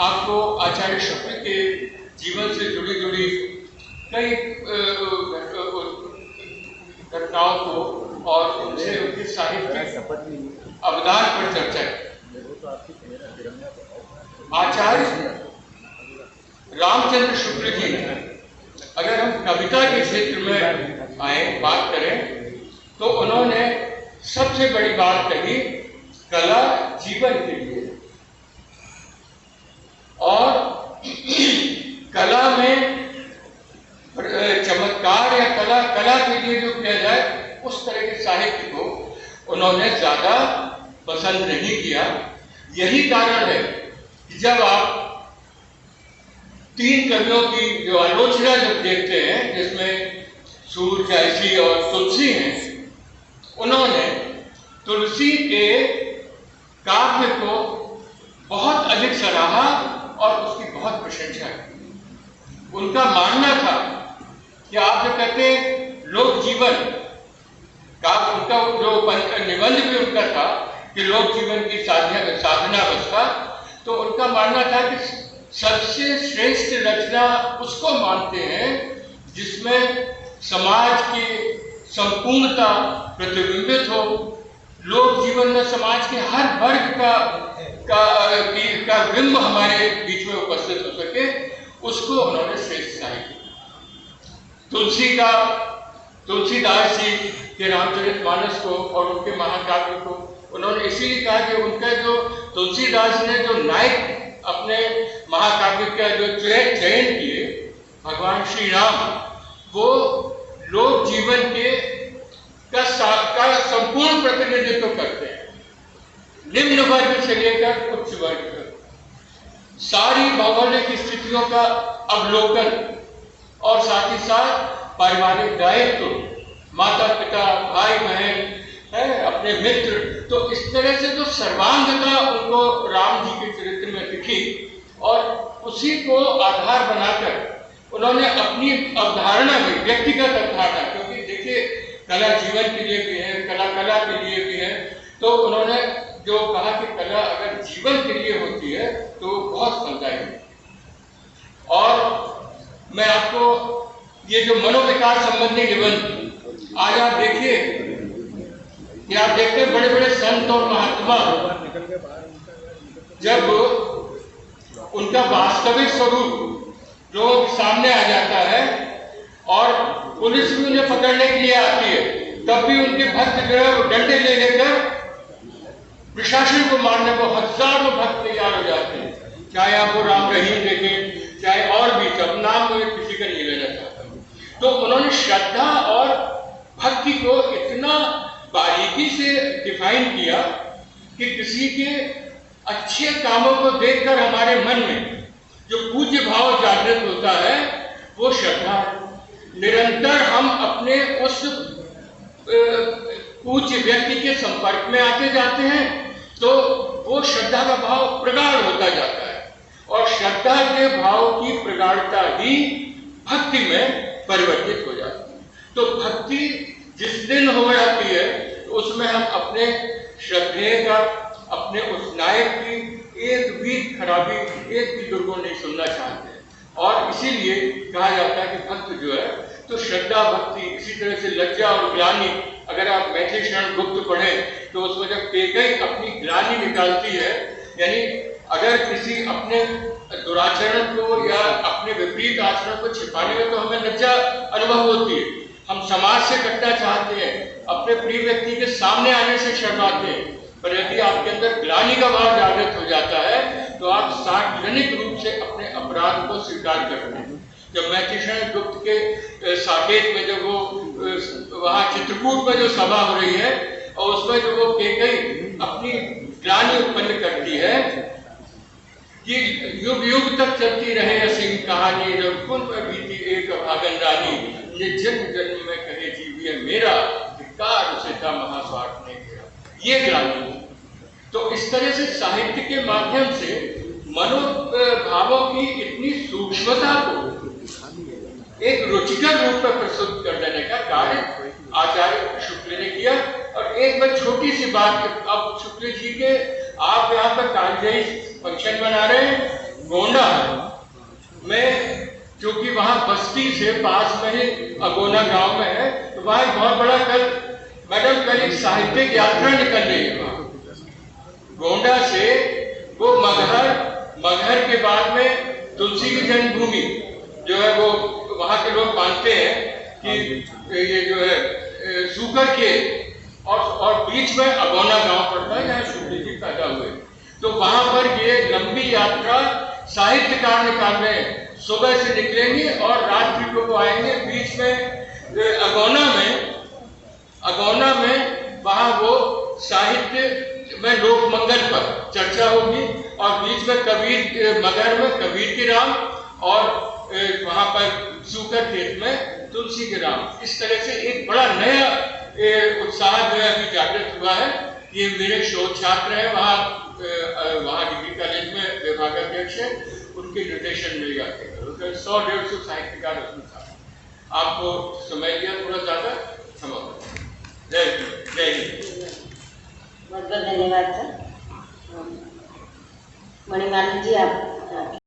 आपको आचार्य शुक्ल के जीवन से जुड़ी कई घटनाओं को और उनसे उनके साहित्यिक अवदान पर चर्चा की। आचार्य रामचंद्र शुक्ल जी, अगर हम कविता के क्षेत्र में आए बात करें तो उन्होंने सबसे बड़ी बात कही कला जीवन के लिए, और कला में चमत्कार या कला के लिए जो किया जाए उस तरह के साहित्य को उन्होंने ज्यादा पसंद नहीं किया। यही कारण है कि जब आप तीन कवियों की जो आलोचना जब देखते हैं, जिसमें सूर, जायसी और तुलसी हैं, उन्होंने तुलसी के काव्य को बहुत अधिक सराहा और उसकी बहुत प्रशंसा की। उनका मानना था कि आप जो कहते हैं लोक जीवन का, उनका जो निबंध भी उनका था कि लोक जीवन की साधना अवस्था, तो उनका मानना था कि सबसे श्रेष्ठ रचना उसको मानते हैं जिसमें समाज की संपूर्णता प्रतिबिंबित हो, लोक जीवन में समाज के हर वर्ग का बिंब हमारे बीच में उपस्थित हो सके, उसको उन्होंने श्रेष्ठ साहित्य। तुलसीदास जी के रामचरितमानस को और उनके महाकाव्य को उन्होंने इसीलिए कहा कि उनका जो तुलसीदास ने जो नायक अपने महाकाव्य का जो चयन किए भगवान श्री राम, वो लोक जीवन का संपूर्ण प्रतिनिधित्व करते हैं, निम्न वर्ग से लेकर उच्च वर्ग तक, सारी भौगोलिक स्थितियों का अवलोकन और साथ ही साथ पारिवारिक दायित्व, माता पिता, भाई बहन है, अपने मित्र, तो इस तरह से जो सर्वांगता उनको राम जी के चरित्र में दिखी और उसी को आधार बनाकर उन्होंने अपनी अवधारणा भी, व्यक्तिगत अवधारणा, क्योंकि देखिए कला जीवन के लिए भी है, कला के लिए भी है, तो उन्होंने जो कहा कि कला अगर जीवन के लिए होती है तो बहुत फलदायी है। और मैं आपको ये जो मनोविकार संबंधी निबंध, आज आप देखिए कि आप देखते हैं बड़े बड़े संत और महात्मा जब उनका वास्तविक स्वरूप लोगों के सामने आ जाता है और पुलिस भी उन्हें पकड़ने के लिए आती है, तब भी उनके भक्त जो है वो डंडे ले लेकर प्रशासन को मारने को हजारों भक्त तैयार हो जाते हैं, चाहे आप वो राम रहीम देखें, चाहे और भी, सब नाम में किसी का नहीं लेना चाहता। तो उन्होंने श्रद्धा और भक्ति को इतना बारीकी से डिफाइन किया कि किसी के अच्छे कामों को देखकर हमारे मन में जो पूज्य भाव जागृत होता है वो श्रद्धा। निरंतर हम अपने उस पूज्य व्यक्ति के संपर्क में आते जाते हैं तो वो श्रद्धा का भाव प्रगाढ़ होता जाता है, और श्रद्धा के भाव की प्रगाढ़ता ही भक्ति में परिवर्तित हो जाती है। तो भक्ति जिस दिन हो जाती है उसमें हम अपने श्रद्धेय का, अपने उस नायक की एक भी खराबी, एक भी दुर्गुण नहीं सुनना चाहते हैं, और इसीलिए कहा जाता है कि भक्त जो है तो श्रद्धा भक्ति, इसी तरह से लज्जा और ग्लानि। अगर आप मैथिली शरण गुप्त पढ़ें तो उसमें जब केकई अपनी ग्लानि निकालती है, यानी अगर किसी अपने दुराचरण को या अपने विपरीत आचरण को छिपाने में तो हमें लज्जा अनुभव होती है, हम समाज से कटना चाहते हैं, अपने प्रिय व्यक्ति के सामने आने से शर्माते हैं, पर यदि आपके अंदर ग्लानि का भाव जागृत हो जाता है तो आप सार्वजनिक रूप से अपने अपराध को स्वीकार करते हैं। जब मैथिली शरण गुप्त के साकेत में जब वो वहाँ चित्रकूट में जो सभा हो रही है और उसमें जो वो केकई अपनी ग्लानि उत्पन्न करती है कि युग युग तक चलती रहे असीम कहानी, रघुकुल में बीती एक भागन रानी, ये जन्म जन्म में कहे जीविए मेरा, धिक्कार उसे था महास्वार्थ ने किया, ये ग्लानि। तो इस तरह से साहित्य के माध्यम से मनोभावों की इतनी सूक्ष्मता को एक रुचिकर रूप में प्रस्तुत कर देने का कार्य आचार्य शुक्ल ने किया। और एक बार छोटी सी बात, अब शुक्ल जी के आप यहाँ पर कालजयी फंक्शन बना रहे हैं गोंडा में, क्योंकि वहां बस्ती से पास में ही अगोना गांव में है, तो वहां एक बहुत बड़ा कल एक साहित्यिक यात्रा निकल रही है वहां गोंडा से। वो मगहर के बाद में तुलसी की जन्मभूमि जो है वो वहां के लोग मानते हैं कि ये जो है सूकर के और बीच में अगोना गांव पड़ता है जहाँ शुक्ल जी पैदा हुए। तो वहां पर ये लंबी यात्रा साहित्यकार निकाल रहे हैं, सुबह से निकलेंगे और रात्रि को वो आएंगे। बीच में अगोना में वहां वो साहित्य में लोक मंगल पर चर्चा होगी और बीच में मगहर में कबीर की राम और वहां पर सूकर खेत में तुलसी के राम। इस तरह से एक बड़ा नया उत्साह जो है अभी जागृत हुआ है। ये मेरे शोध छात्र हैं वहाँ डिग्री कॉलेज में विभागाध्यक्ष है, उनके निर्देशन मिल जाते हैं। 100-150 साहित्यकार उसमें था। आपको समय दिया थोड़ा ज्यादा, क्षमा करें। जय हिंद। बहुत बहुत धन्यवाद सर। मणिमाला जी आप